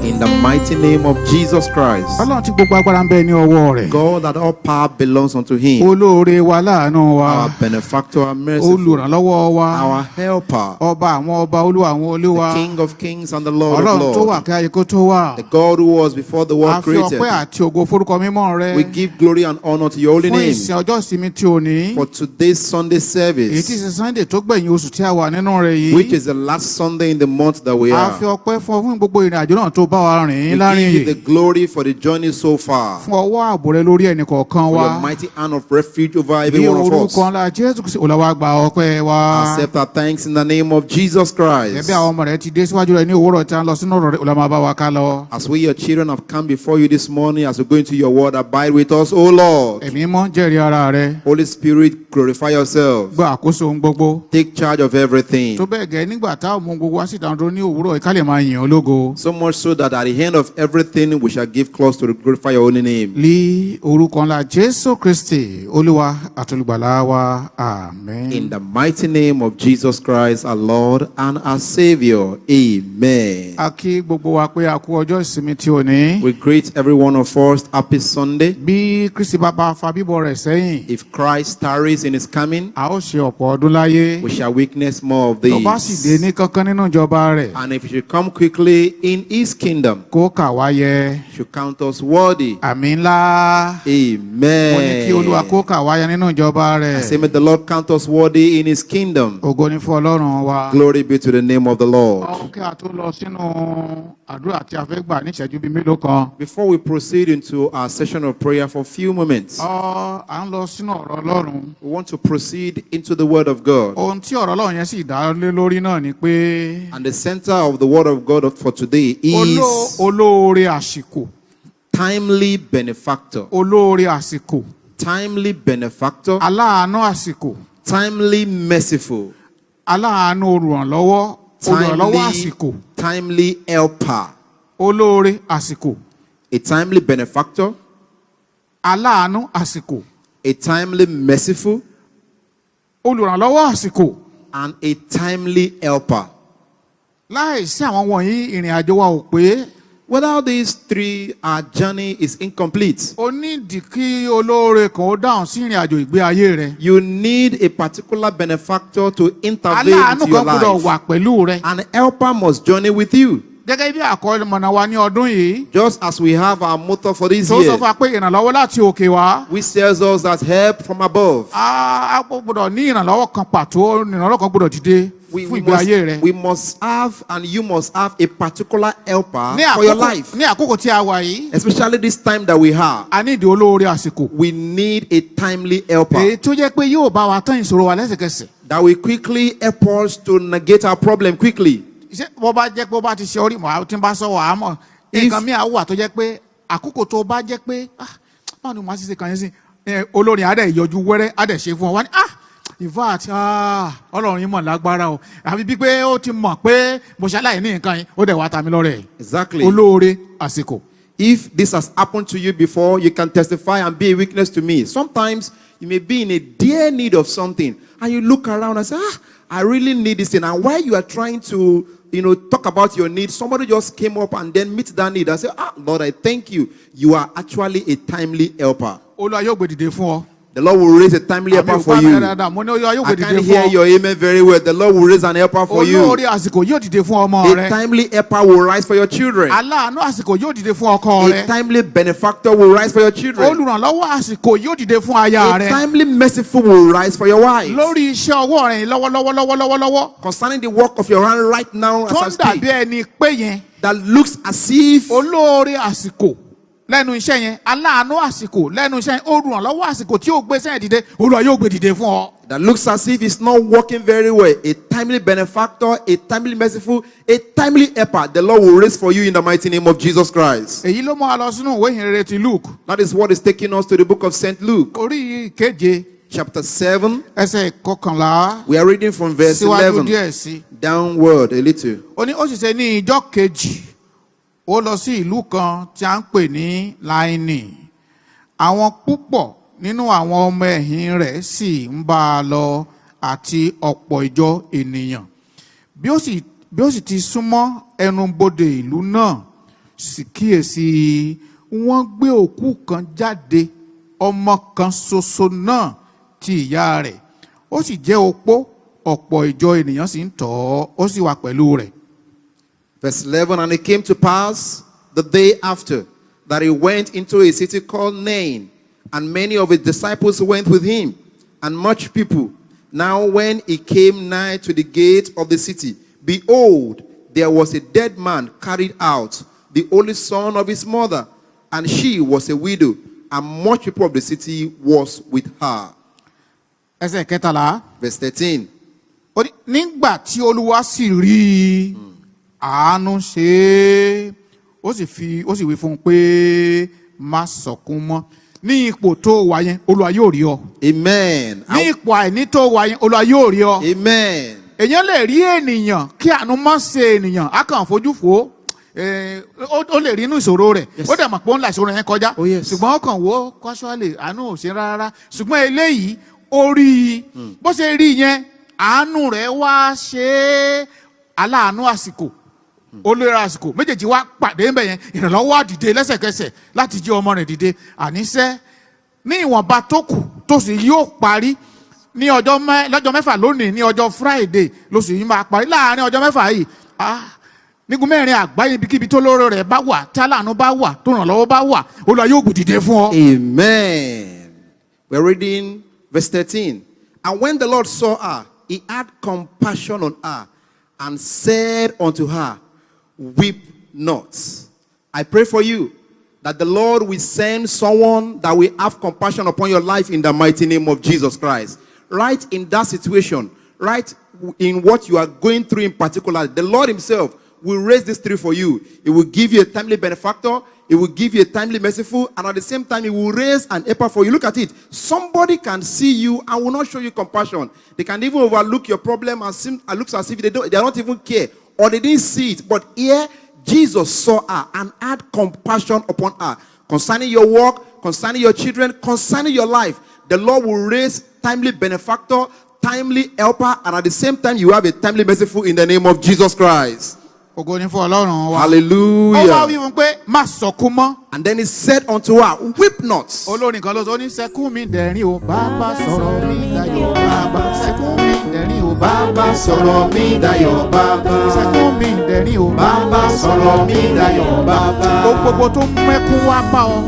In the mighty name of Jesus Christ, God, that all power belongs unto Him, our benefactor, our merciful, our helper, the King of kings and the Lord of lords, the God who was before the world created. We give glory and honor to your holy name for today's Sunday service, which is the last Sunday in the month that we are. We give you the glory for the journey so far, for your mighty hand of refuge over every one of us. Accept our thanks in the name of Jesus Christ. As we, your children, have come before you this morning, as we go into your word, abide with us, O Lord. Holy Spirit, glorify yourself. Take charge of everything. So much so that at the end of everything we shall give close to glorify your holy name. In the mighty name of Jesus Christ, our Lord and our Savior. Amen. We greet every one of us happy Sunday. If Christ tarries in his coming, we shall witness more of these. And if he should come quickly in his kingdom, should count us worthy. Amen. I say, may the Lord count us worthy in his kingdom. Glory be to the name of the Lord. Before we proceed into our session of prayer for a few moments, we want to proceed into the Word of God. And the center of the Word of God for today is timely benefactor. Timely benefactor. Timely merciful. Timely helper. A timely benefactor. A timely merciful. And a timely helper. Without these three, our journey is incomplete. You need a particular benefactor to intervene into your life. An helper must journey with you. Gẹ́gẹ́ bí àkọmọ̀nà wa ní ọdún yìí. Just as we have our motto for this year. Tó sọ fún wa pé ìrànlọ́wọ́ láti òkè wá. Which tells us that help from above. A gbọ́dọ̀ ní ìrànlọ́wọ́ kan pàtó, ìrànlọ́wọ́ kan gbọ́dọ̀ dìde fún ìgbé ayé rẹ. We must have and you must have a particular helper for your life. Ní àkókò tí a wà yìí. Especially this time that we have. A ní ìdí olóore àsìkò. We need a timely helper. Èyí tó jẹ́ pé yóò bá wa tán ìṣòro wa lẹ́sẹ̀kẹsẹ̀. That will quickly help us to negate our problem quickly. Bó bá jẹ́ pé ó bá ti ṣe orí mọ́ tí ń bá sọ wà á mọ̀ nǹkan mi àwọ̀ tó jẹ́ pé àkókò tó bá jẹ́ pé báwo ni mo máa ṣe kàn yín sí olórin adẹ̀ ìyọjú wẹ́rẹ́ adẹ̀ ṣe fún ọ wá ní in fact ọlọ́run yín mọ̀ lágbára o àfi bí pé ó ti mọ̀ pé mo ṣaláì ní nǹkan yín ó dẹ̀ wá ta mi lọ́rẹ̀. Exactly. Olóore àsìkò. If this has happened to you before, you can testify and be a witness to me. Sometimes you may be in a dire need of something and you look around and say, I really need this thing. And while you are trying to talk about your need, somebody just came up and then meet that need and say, Lord, I thank you. You are actually a timely helper. The Lord will raise a timely helper for you. I can't hear your amen very well. The Lord will raise an helper for you. A timely helper will rise for your children. A timely benefactor will rise for your children. A timely merciful will rise for your wife. Concerning the work of your hand right now as I speak, that looks as if lẹ́nu iṣẹ́ yẹn aláàánú àsìkò lẹ́nu iṣẹ́ yẹn olùrànlọ́wọ́ àsìkò tí ó gbé sẹ́yìn dìde Olúwa yóò gbé dìde fún ọ. That looks as if it's not working very well. A timely benefactor, a timely merciful, a timely helper, the Lord will raise for you in the mighty name of Jesus Christ. Èyí ló mú wa lọ sínú ìwé ìhìnrere ti Luke. That is what is taking us to the book of St. Luke. Orí keje. Chapter 7. Ẹsẹ̀ kọkànlá. We are reading from verse 11 downward a little. Ó ní ó sì ṣe ní ìjọ́ kejì. Ó lọ sí ìlú kan tí a ń pè ní Láínì. Àwọn púpọ̀ nínú àwọn ọmọ ẹ̀yìn rẹ̀ sì ń bá a lọ àti ọ̀pọ̀ ìjọ ènìyàn. Bí ó sì ti súnmọ́ ẹnubodè ìlú náà, sì kíyèsí wọ́n gbé òkú kan jáde, ọmọ kan ṣoṣo náà ti ìyá rẹ̀. Ó sì jẹ́ opó, ọ̀pọ̀ ìjọ ènìyàn sì ń tọ̀ ọ́, ó sì wà pẹ̀lú rẹ̀. Verse 11, and it came to pass the day after that he went into a city called Nain, and many of his disciples went with him, and much people. Now when he came nigh to the gate of the city, behold, there was a dead man carried out, the only son of his mother, and she was a widow, and much people of the city was with her. Verse 13. Nígbà tí Olúwa sì rí àánú ṣe ó sì wí fún un pé má sọkún mọ́. Ní ipò tó wà yẹn Olúwa yóò rí ọ. Amen. Ní ipò àìní tó wà yẹn Olúwa yóò rí ọ. Amen. Èèyàn lè rí ènìyàn kí àánú má ṣe ènìyàn á kàn fojú fò ó lè rí inú ìṣòro rẹ̀ ó dẹ̀ mọ̀ pé ó ń la ìṣòro yẹn kọjá ṣùgbọ́n ó kàn wò casually àánú ò ṣe rárá ṣùgbọ́n eléyìí ó rí i bó ṣe rí yẹn àánú rẹ̀ wá ṣe aláàánú àsìkò olórí àsìkò méjèèjì wá pàdé ń bẹ̀ yẹn ìrànlọ́wọ́ àdìde lẹ́sẹ̀kẹsẹ̀ láti jí ọmọ rẹ̀ dìde àníṣe ní ìwọ̀nba tó kù tó sì yóò parí ní lọ́jọ́ mẹ́fà lónìí ní ọjọ́ Friday lóṣù yìí máa parí láàárín ọjọ́ mẹ́fà yìí nígun mẹ́rin àgbáyé ibikíbi tó lóró rẹ̀ bá wà tí aláàánú bá wà tó rànlọ́wọ́ bá wà Olúwa yóò gbé dìde fún ọ. Amen. We're reading verse 13. And when the Lord saw her, he had compassion on her and said unto her, weep not. I pray for you that the Lord will send someone that will have compassion upon your life in the mighty name of Jesus Christ. Right in that situation, right in what you are going through in particular, the Lord himself will raise this tree for you. He will give you a timely benefactor. He will give you a timely merciful. And at the same time, he will raise an helper for you. Look at it. Somebody can see you and will not show you compassion. They can even overlook your problem and it looks as if they don't even care. Or they didn't see it. But here, Jesus saw her and had compassion upon her. Concerning your work, concerning your children, concerning your life, the Lord will raise timely benefactor, timely helper, and at the same time, you have a timely merciful in the name of Jesus Christ. Hallelujah. And then he said unto her, weep not.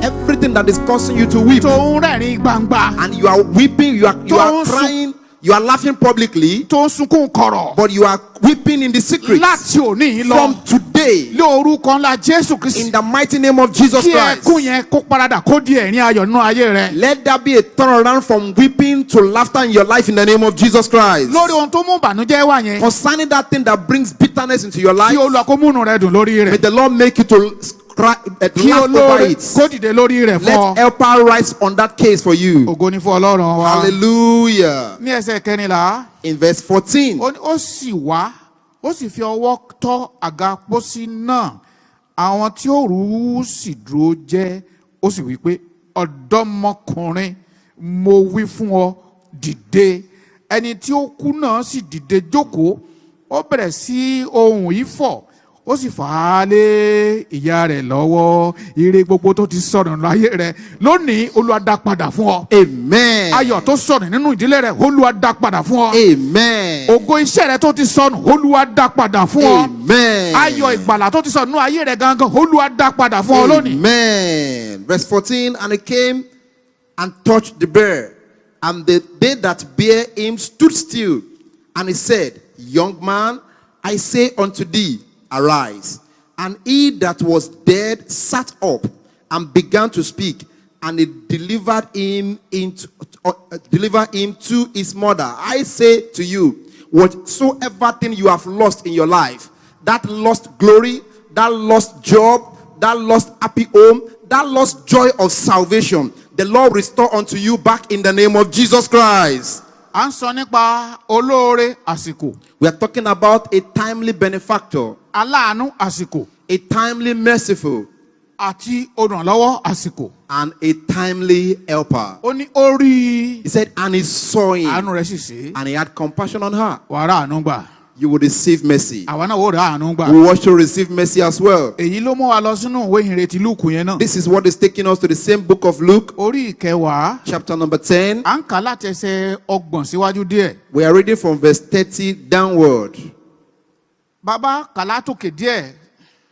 Everything that is causing you to weep, and you are weeping, you are crying, you are laughing publicly, but you are weeping in the secret. From today, in the mighty name of Jesus Christ, let there be a turnaround from weeping to laughter in your life in the name of Jesus Christ. Concerning that thing that brings bitterness into your life, may the Lord make you to laugh over it. Let helper rise on that case for you. Hallelujah. In verse 14, àwọn tí ó rú sì dúró jẹ́, ó sì wí pé ọ̀dọ́mọkùnrin mo wí fún ọ dìde. Ẹni tí ó kú náà sì dìde jókòó, ó bẹ̀rẹ̀ sí ohùn ìfọ̀, ó sì fà á lé ìyá rẹ̀ lọ́wọ́. Ire gbogbo tó ti sọnù láyé rẹ̀ lónìí Olúwa dá padà fún ọ. Amen. Ayọ̀ tó sọnù nínú ìdílé rẹ̀ Olúwa dá padà fún ọ. Amen. Ògo iṣẹ́ rẹ̀ tó ti sọnù Olúwa dá padà fún ọ. Amen. Ayọ̀ ìgbàlà tó ti sọnù nínú ayé rẹ̀ gangan Olúwa dá padà fún ọ lónìí. Amen. Verse 14, and he came and touched the bear, and they that bare him stood still, and he said, young man, I say unto thee, arise. And he that was dead sat up and began to speak, and he delivered him to his mother. I say to you, whatsoever thing you have lost in your life, that lost glory, that lost job, that lost happy home, that lost joy of salvation, the Lord restore unto you back in the name of Jesus Christ. We are talking about a timely benefactor, a timely merciful, and a timely helper. He said, and he saw him, and he had compassion on her. You will receive mercy. We want to receive mercy as well. This is what is taking us to the same book of Luke, chapter number 10. We are reading from verse 30 downward.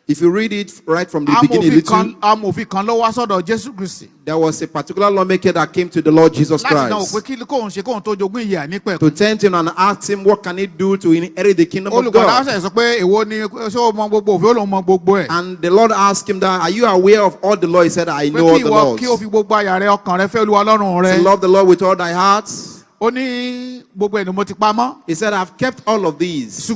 If you read it right from the beginning, there was a particular lawmaker that came to the Lord Jesus Christ to tempt him and ask him what can he do to inherit the kingdom of God. And the Lord asked him that, are you aware of all the law? He said, I know all the laws. To love the Lord with all thy heart. He said, I've kept all of these.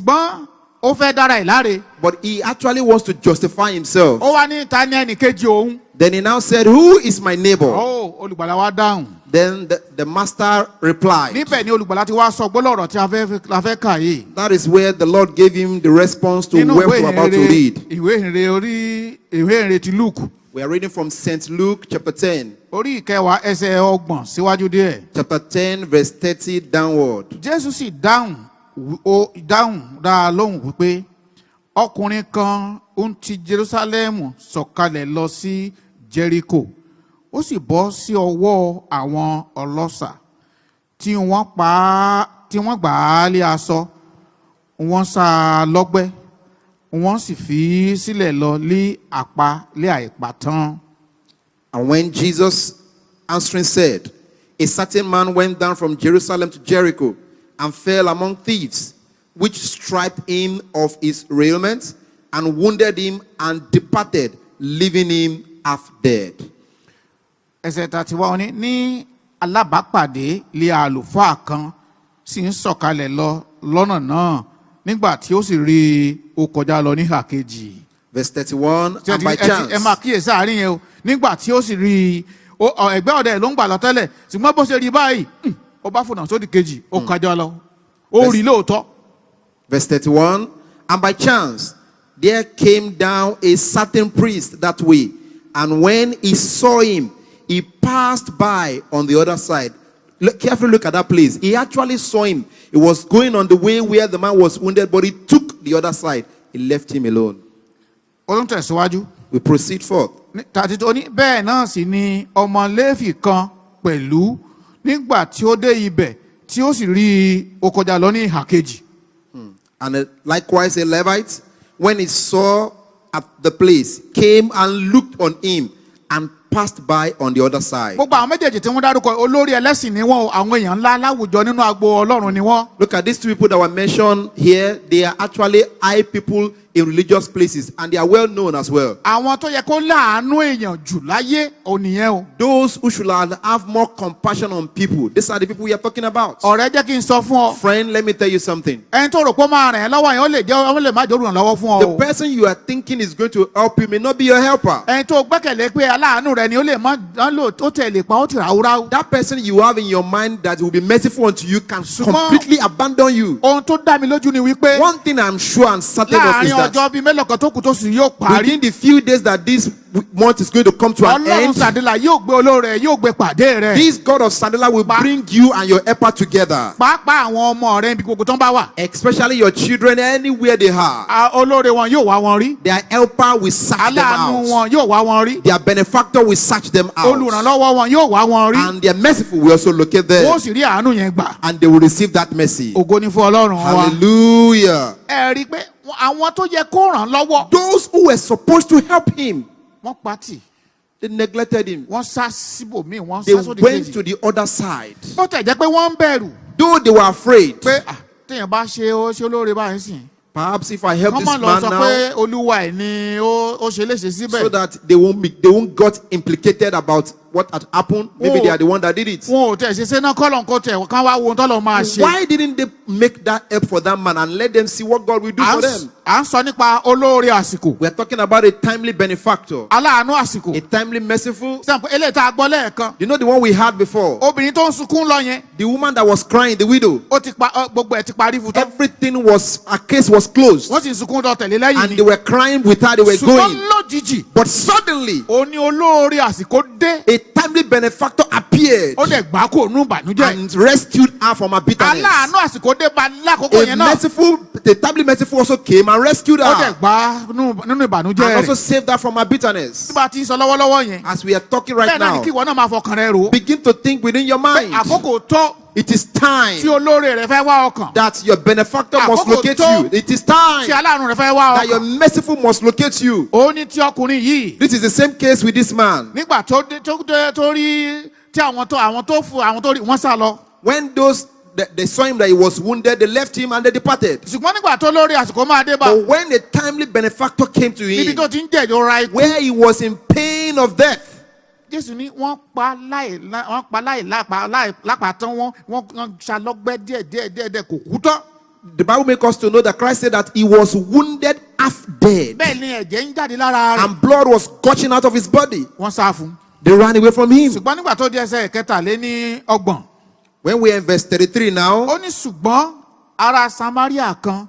But he actually wants to justify himself. Then he now said, who is my neighbor? Then the master replied. That is where the Lord gave him the response to what we're about to read. We are reading from St. Luke chapter 10. Chapter 10 verse 30 downward. Ọkùnrin kan ń ti Jerusalem sọ̀kalẹ̀ lọ sí Jericho, ó sì bọ́ sí ọwọ́ àwọn ọlọ́ṣà tí wọ́n gbà á lé aṣọ, wọ́n ṣá a lọ́gbẹ́, wọ́n sì fi sílẹ̀ lọ lé àìpàtán. And when Jesus answering said, a certain man went down from Jerusalem to Jericho and fell among thieves, which stripped him of his raiment and wounded him and departed, leaving him half dead. Ẹsẹ̀ 31 ní alábàápàdé lé àlùfáà kan sì ń sọ̀kalẹ̀ lọ lọ́nà náà, nígbà tí ó sì rí ó kọjá lọ níhà kejì. Verse 31, and by chance. Ẹ máa kíyèsí àárín yẹn o, nígbà tí ó sì rí ẹgbẹ́ ọ̀dẹ̀ ló ń gbà lọ tẹ́lẹ̀, ṣùgbọ́n bó ṣe rí báyìí ó bá fònà sódì kejì, ó kọjá lọ, ó rí lóòótọ́. Verse 31, and by chance there came down a certain priest that way, and when he saw him, he passed by on the other side. Carefully look at that place. He actually saw him. He was going on the way where the man was wounded, but he took the other side. he left him alone. Olóhùn tẹ̀síwájú. We proceed forth. Tàtí tó ní bẹ́ẹ̀ náà sì ni ọmọ Léfì kan pẹ̀lú nígbà tí ó dé ibẹ̀ tí ó sì rí i ó kọjá lọ ní ìhà kejì. And likewise a Levite, when he saw at the place, came and looked on him and passed by on the other side. Gbogbo àwọn méjèèjì tí wọ́n dárúkọ olórí ẹlẹ́sìn ni wọ́n, àwọn èèyàn ńlá láwùjọ nínú agbo Ọlọ́run ni wọ́n. Look at these two people that were mentioned here. They are actually high people in religious places, and they are well known as well. Àwọn tó yẹ kó láàánú èèyàn jù láyé ònìyẹn o. Those who should have more compassion on people. These are the people we are talking about. Ọ̀rẹ́ jẹ́ kí n sọ fún ọ. Friend, let me tell you something. Ẹni tó rò pé ó máa ràn ẹ́ lọ́wọ́ yẹn ó lè má jẹ́ olùrànlọ́wọ́ fún ọ. The person you are thinking is going to help you may not be your helper. Ẹni tó gbẹ́kẹ̀lé pé aláàánú rẹ ni ó lè má ó tẹ̀ lè pa ó ti ráúráú. That person you have in your mind that will be merciful unto you can completely abandon you. Ohun tó dá mi lójú ni wípé. One thing I'm sure and certain of is that láàárín ọjọ́ bíi mélòó kan tó kù tó sì yóò parí. within the few days that this month is going to come to an Ọlọ́run end, Sàdélà yóò gbé olóore yóò gbé pàdé rẹ. this God of Sandela will bring you and your helper together. Pàápàá àwọn ọmọ rẹ ibi gbogbo tó ń bá wà. Especially your children anywhere they are. Olóore wọn yóò wá wọn rí. Their helper will search them Aláàánú out. wọn yóò wá wọn rí. Their benefactor will search them out. Olùrànlọ́wọ́ wọn yóò wá wọn rí. And their merciful will also locate them. Wọ́n sì rí àánú yẹn gbà. And they will receive that mercy. Ògo ni fún Ọlọ́run wa. Hallelujah. Ẹ rí i pé àwọn tó yẹ kó ràn lọ́wọ́. Those who were supposed to help him, Wọ́n pátì. they neglected him. Wọ́n sá síbòmíì, wọ́n They sá sódì went kejì. to the other side. Bó tẹ̀ jẹ́ pé wọ́n ń bẹ̀rù. Though they were afraid. Pé téèyàn bá ṣe olóore báyìí sìn. Perhaps if I help Wọ́n this máa lọ man sọ now, pé olúwa ẹ̀ ni ó ṣe léṣe síbẹ̀. so that they won't got implicated about what had happened. Maybe they are the one that did it. Wọn ò tẹ̀ ṣe ṣe náà kọ́lọ̀ nǹkan tẹ̀ kán wá wo ohun tọ́lọ̀ máa ṣe. Why didn't they make that help for that man and let them see what God will do for them? À ń sọ nípa olóore àsìkò. We are talking about a timely benefactor, Aláàánú àsìkò. a timely merciful. Sẹ́ǹpù eléyìí tá a gbọ́ lẹ́ẹ̀kan. You know the one we had before? Obìnrin tó ń sunkún lọ yẹn. The woman that was crying, the widow. Ó ti pa gbogbo ẹ̀ ti parí fún tán. Everything was, her case was closed. Wọ́n sì ń sunkún lọ tẹ̀lé lẹ́yìn And ni. they were crying with her, they were Ṣùgbọ́n going. lójijì. But suddenly, Ó ní olóore àsìkò dé. a timely benefactor appeared Ó dẹ̀ gbà kó nú ìbànújẹ́. and rescued her from her bitterness. Aláàánú àsìkò dé ba lákòókò yẹn náà. The timely merciful also came and rescued Ó dẹ̀ her gbà nínú and ìbànújẹ́ also rẹ̀. saved her from her bitterness. Tí bá ti ń sọ lọ́wọ́lọ́wọ́ yẹn. As we are talking right Bẹ́ẹ̀ náà ni now, kí ìwọ náà máa fọkàn rẹ rò ó. begin to think within your Pé mind. àkókò tó It is time tí olóore rẹ fẹ́ wá ọkàn. that your benefactor must Àkókò locate tó you. It is Tí time aláàánú rẹ fẹ́ wá that your ọkàn. merciful must locate you. Ó ní tí ọkùnrin yìí. This is the same case with this man. Nígbà tó rí tí àwọn tó rí wọ́n sá lọ. When they saw him that he was wounded, they left him and they departed. Ṣùgbọ́n nígbà tó lórí àsìkò máa dé bá. But when a timely benefactor came to Níbi him, tó ti ń jẹ́ ìjọra ikú. where he was in pain of death, Jésù ní wọ́n pa láì lápàtán wọ́n ṣàlọ́gbẹ́ díẹ̀ kò kú tán. the Bible makes us to know that Christ said that he was wounded half dead Bẹ́ẹ̀ ni ẹ̀jẹ̀ ń jáde lára rẹ̀. and blood was gushing out of his body. Wọ́n sá fún. They ran away from him. Ṣùgbọ́n nígbà tó di ẹsẹ̀ kẹtàléníọgbọ̀n. When we are in verse 33 now, Ó ní ṣùgbọ́n ará Samaria kan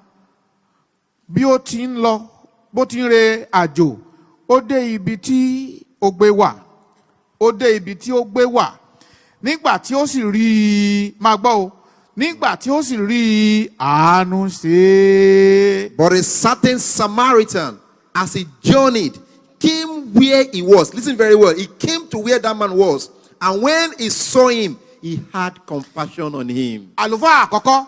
bí ó ti ń lọ bó ti ń re àjò ó dé ibi tí ó gbé wà. Nígbà tí ó sì rí i máa gbọ́ o. Nígbà tí ó sì rí i àánú ṣe é. but a certain Samaritan, as he journeyed, came where he was. Listen very well. He came to where that man was. And when he saw him, he had compassion on him. Àlùfáà àkọ́kọ́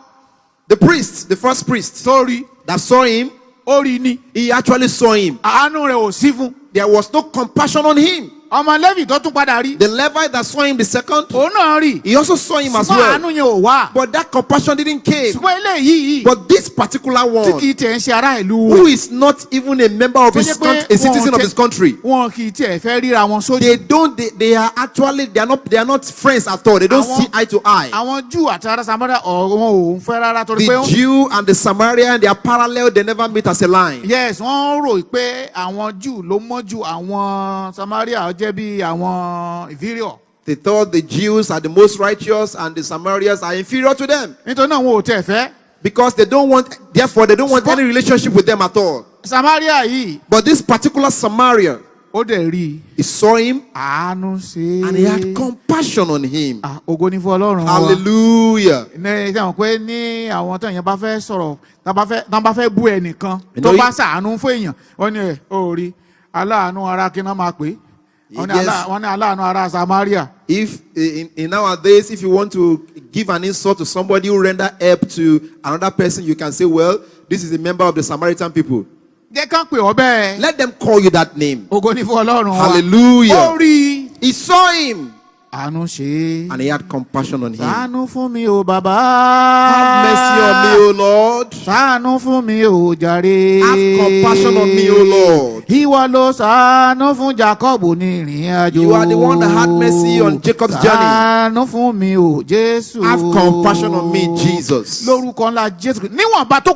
The priest, the first priest tó rí that saw him, ó rí ni he actually saw him. àánú rẹ̀ ò sí fún. There was no compassion on him. Ọmọ Léfì tó tún padà rí. The Levite that saw him the second, Òun náà rí. he also saw him as Ṣùgbọ́n well. àánú yẹn ò wá. But that compassion didn't came. Ṣùgbọ́n eléyìí But this particular tí one, kì í tiẹ̀ ń ṣe ará ìlú who is not even a member of Tó his jẹ́ pé country, a citizen wọn of his country, wọn kì í tiẹ̀ fẹ́ ríra wọn sójú. they are not friends at all. They don't Àwọn- see eye to eye. Àwọn Júù àti ará Samaria wọn ò ń fẹ́ rárá torí pé The Jew and the Samaritan, they are parallel. They never meet as a line. yes wọ́n rò pé àwọn Júù ló mọ́ ju àwọn Samaria jẹ́ bí àwọn inferior. They thought the Jews are the most righteous and the Samaritans are inferior to them Nítorí náà wọn ò tẹ̀ fẹ́. because they don't want any relationship with them at all. Samaria yìí But this particular Samaria, ó dẹ̀ rí. He saw him. Àánú ṣe. And he had compassion on him. Ògo ni fún Ọlọ́run wa. Hallelujah. Ní ìṣàwọn pé ní àwọn tó yẹn bá fẹ́ sọ̀rọ̀ tán bá fẹ́ bú ẹnìkan tó bá ṣàánú fún èèyàn wọ́n ní ó rí aláàánú ara kí náà máa pè é. Wọ́n ní aláàánú ara Samaria. If in nowadays, if you want to give an insult to somebody who render help to another person, you can say, well, this is a member of the Samaritan people. Jẹ́ kán pè ọ́ bẹ́ẹ̀. Let them call you that name. Ògo ni fún Ọlọ́run wa. Hallelujah. Ó rí. He saw him. Àánú ṣe. And he had compassion on him. Ṣàánú fún mi o bàbá. Have mercy on me, O Lord. Ṣàánú fún mi o jàre. Have compassion on me, O Lord. Ìwọ ló ṣàánú fún Jacob ní ìrìn àjò. You are the one that had mercy on Jacob's journey. Ṣàánú fún mi o Jésù. Have compassion on me, Jesus. Lórúkọ ńlá Jésù. Níwọ̀nba tó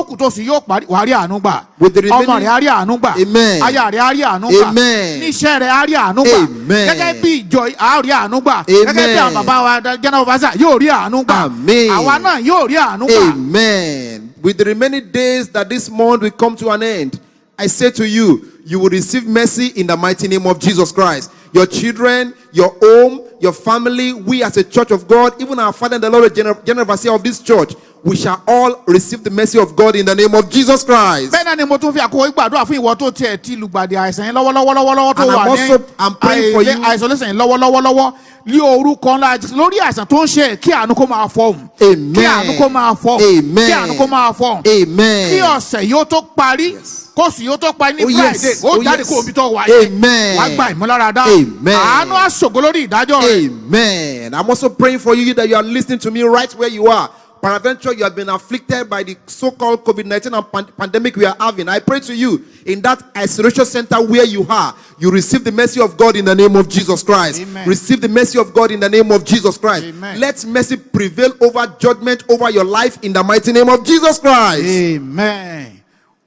kù tó sì yóò parí wàá rí àánú gbà. With the remaining... Ọmọ rẹ̀ á rí àánú gbà. Amen. Aya rẹ̀ á rí àánú gbà. Amen. Níṣẹ́ rẹ̀ á rí àánú gbà. Amen. Gẹ́gẹ́ bí ìjọ á rí àánú gbà. Amen. Gẹ́gẹ́ bí àwọn bàbá wa General Overseer yóò rí àánú gbà. Amen. Àwa náà yóò rí àánú gbà. Amen. With the remaining days that this month will come to an end, I say to you, you will receive mercy in the mighty name of Jesus Christ. Your children, your home, your family, we as a church of God, even our Father and the Lord, General Overseer of this church, we shall all receive the mercy of God in the name of Jesus Christ. Bẹ́ẹ̀ náà ni mo tún fi àkókò gbàdúrà fún ìwọ tó tiẹ̀ ti lùgbàdì àìsàn yẹn lọ́wọ́lọ́wọ́ tó wà ní isolation yẹn lọ́wọ́lọ́wọ́ ní orúkọ ńlá lórí àìsàn tó ń ṣe kí àánú kó máa fọhùn. Amen. Kí àánú kó máa fọhùn. Kí àánú kó máa fọhùn. Amen. Kí ọ̀sẹ̀ yóò tó parí. Kóòsù yóò tó parí ní Friday. Ó jáde kó omi tó wà yẹn. Wàá gba ìmúláradá. Amen. Àánú àṣògo lórí ìdájọ́ rẹ̀. Amen. I'm also praying for you that you are listening to me right where you are. Peradventure, you have been afflicted by the so-called COVID-19 and pandemic we are having. I pray to you, in that isolation center where you are, you receive the mercy of God in the name of Jesus Christ. Amen. Receive the mercy of God in the name of Jesus Christ. Amen. Let mercy prevail over judgment over your life in the mighty name of Jesus Christ. Amen.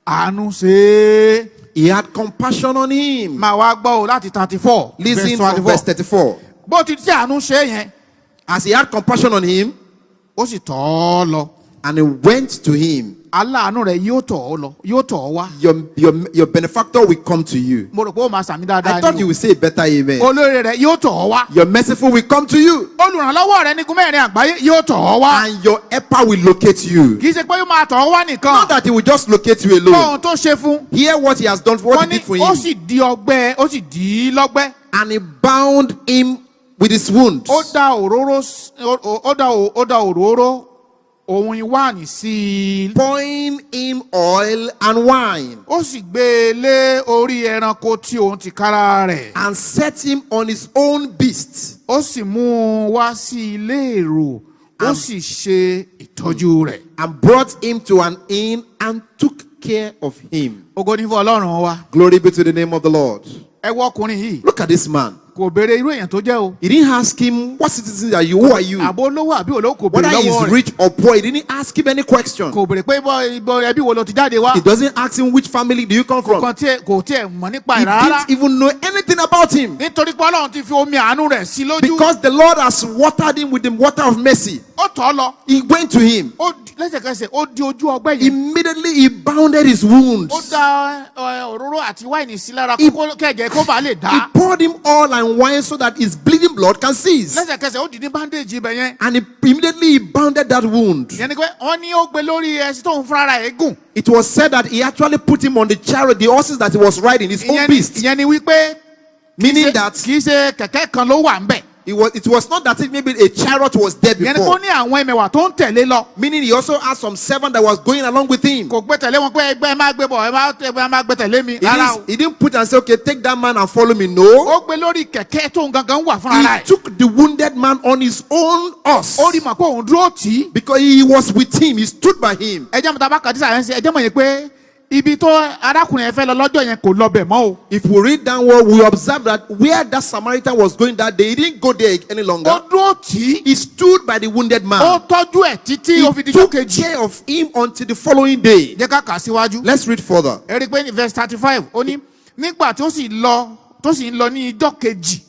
Àánú ṣe. He had compassion on him. Máa wá gbọ́ o láti 34. Listen from verse 34. Bó ti ṣe àánú ṣe yẹn. As he had compassion on him, ó sì tọ̀ ọ́ lọ. and he went to him. Aláàánú rẹ̀ yóò tọ̀ ọ́ lọ, yóò tọ̀ ọ́ wá. Your benefactor will come to you. Mo rò pé ó máa sàmì dáadáa ni. I thought you would say better amen. Olóore rẹ̀ yóò tọ̀ ọ́ wá. Your merciful will come to you. Olùrànlọ́wọ́ rẹ̀ ní gúnmẹ́rin àgbáyé yóò tọ̀ ọ́ wá. And your helper will locate you. Kì í ṣe pé ó máa tọ̀ ọ́ wá nìkan. Not that he will just locate you alone. Ohun tó ṣe fún. Hear what he has done for what he did for him. Ó sì di ọgbẹ́, ó sì dì í lọ́gbẹ́. And he bound him with his wounds. Ó da òróró ohun ìwáàní sí i. Pouring him oil and wine. Ó sì gbé e lé orí ẹranko tí òun ti kára rẹ̀. And set him on his own beast. Ó sì mú un wá sí ilé èrò. Ó sì ṣe ìtọ́jú rẹ̀. And brought him to an inn and took care of him. Ògo ni fún Ọlọ́run wa. Glory be to the name of the Lord. Ẹ wo ọkùnrin yìí. Look at this man. Kò béèrè irú èèyàn tó jẹ́ o. He didn't ask him, what citizen are you? Who are you? Àbò olówó àbí olówó kò béèrè Whether lọ́wọ́ he is rẹ̀. rich or poor, he didn't ask him any question. Kò béèrè pé ẹbí wo ló ti jáde wá. He doesn't ask him which family do you come from. Kò tiẹ̀ mọ̀ nípa He ẹ̀ rárá. didn't even know anything about him. Nítorí pé Ọlọ́run ti fi omi àánú rẹ̀ sí lójú. Because the Lord has watered him with the water of mercy. Ó tọ̀ ọ́ lọ. He went to him. Lẹ́sẹ̀kẹsẹ̀ ó di ojú ọgbẹ́ yìí. Immediately he bounded his wounds. Ó da òróró àti wáìnì sí lára kẹ̀jẹ̀ kó bàa lè He dá. poured him oil and wine so that his bleeding blood can cease. Lẹ́sẹ̀kẹsẹ̀ ó dì ní bandage ibẹ̀ yẹn. And immediately he bounded that wound. Ìyẹn ni pé wọ́n ní ó gbé lórí ẹṣin tó ń fúnra rẹ̀ gùn. It was said that he actually put him on the chariot, the horses that he was riding, his own beast. Ìyẹn ni wípé Meaning that kì í ṣe kẹ̀kẹ́ kan ló wà ń bẹ̀. it was not that maybe a chariot was there Ìyẹn ni pé ó before. ní àwọn ẹmẹ̀wà tó ń tẹ̀lé lọ. Meaning he also had some servant that was going along with him. Kò gbé tẹ̀lé wọn pé ẹgbẹ́ ẹ máa gbé bọ̀ ẹ máa gbé tẹ̀lé mi. Rárá o. He didn't put and say, okay, take that man and follow me. No. Ó gbé lórí kẹ̀kẹ́ tó ń gangan wà fúnra He rẹ̀. took the wounded man on his own horse. Ó rí mọ̀ pé òun dúró tì í. Because he was with him. He stood by him. Ẹjẹ́ mi ta bá kàdí sàyẹ́nsì ẹjẹ́ mọ̀ yẹn pé ibi tó arákùnrin yẹn fẹ́ lọ lọ́jọ́ yẹn kò lọ bẹ̀ mọ́ o. If we read downward, we observe that where that Samaritan was going that day, he didn't go there any longer. Ó dúró tì í. He stood by the wounded man. Ó tọ́jú ẹ̀ títí ó fi He dijọ́ took kejì. care of him until the following day. Jẹ́ ká kà síwájú. Let's read further. Ẹ rí i pé ní verse 35 ó ní nígbà tó sì ń lọ ní ijọ́ kejì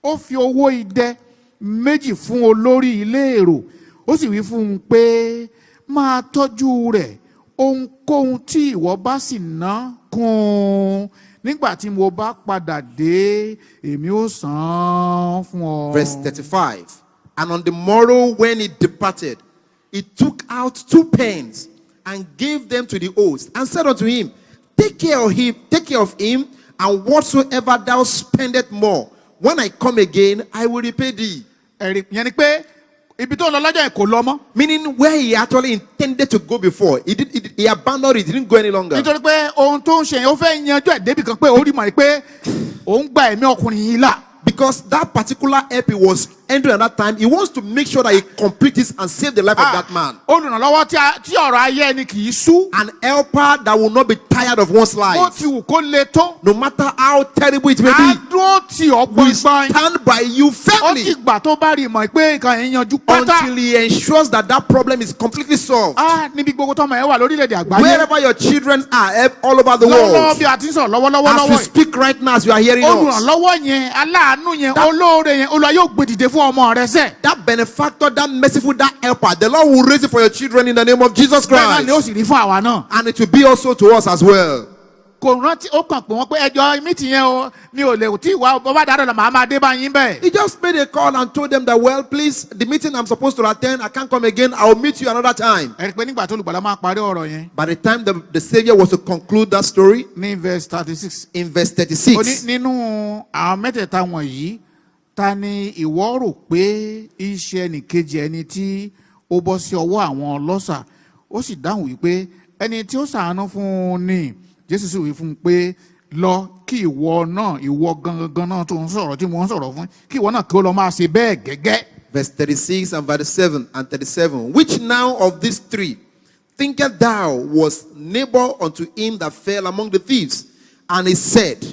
ó fi owó idẹ méjì fún olórí ilé èrò ó sì wí fún un pé máa tọ́jú rẹ̀ ohunkóhun tí ìwọ bá sì ná kún un nígbà tí mo bá padà dé èmi ó san fún ọ. Verse 35. And on the morrow when he departed, he took out 2 pence and gave them to the host and said unto him, take care of him, and whatsoever thou spendest more, when I come again, I will repay thee. Yẹn ni pé ibi tó lọ lọ́jọ́ yẹn kò lọ mọ́. Meaning where he actually intended to go before, he abandoned it, he didn't go any longer. Nítorí pé ohun tó ń ṣe yẹn ó fẹ́ yanjú ẹ̀ débi kan pé ó rí mọ̀ pé òun gba ẹ̀mí ọkùnrin yìí là. Because that particular help he was entering at that time, he wants to make sure that he completes this and save the life of that man. Olùrànlọ́wọ́ tí ọ̀rọ̀ ayé ẹni kì í sú. An helper that will not be tired of one's life. Bó ti wù kó le tó. No matter how terrible it may be. Adúró tí ọgbọ́n We stand by you firmly. Ó ti gbà tó bá rí mọ̀ pé nǹkan yẹn yanjú pátá. Until he ensures that that problem is completely solved. Níbi gbogbo tọ́mọ ẹ̀ wà lórílẹ̀-èdè àgbáyé. Wherever your children are, all over the world. Lọ́wọ́lọ́wọ́ bí a ti ń sọ̀rọ̀ lọ́wọ́lọ́wọ́. As we speak right now, as you are hearing us. Olùrànlọ́wọ́ yẹn, aláàánú yẹn, olóore yẹn, Olúwa yóò gbé dìde fún ọmọ rẹ sẹ́. That benefactor, that merciful, that helper, the Lord will raise it for your children in the name of Jesus Christ. Bẹ́ẹ̀ ni ó sì rí fún àwa náà. And it will be also to us as well. Kò rántí ó kàn pé wọ́n pé ẹjọ́ mítì yẹn o mi ò lè tí ìwà bọ́bá dáadọ́ la màá máa dé bá yín bẹ́ẹ̀. He just made a call and told them that, well, please, the meeting I'm supposed to attend, I can't come again. I will meet you another time. Ẹ rí pé nígbà tó olùgbàlà máa parí ọ̀rọ̀ yẹn. By the time the Savior was to conclude that story, ní verse 36. in verse Ó 36, ní nínú àwọn mẹ́tẹ̀ẹ̀ta wọ̀nyí ta ni ìwọ rò pé iṣẹ́ ẹnìkejì ẹni tí ó bọ́ sí ọwọ́ àwọn ọlọ́ṣà ó sì dáhùn wípé ẹni tí ó ṣàánú fún un ni Jésù sì wí fún un pé lọ kí ìwọ gangan náà tó ń sọ̀rọ̀ tí mo ń sọ̀rọ̀ fún kí ìwọ náà kí ó lọ máa ṣe bẹ́ẹ̀ gẹ́gẹ́. verse 36 and verse 7 and 37. Which now of these 3 thinkest thou was neighbor unto him that fell among the thieves? And he said,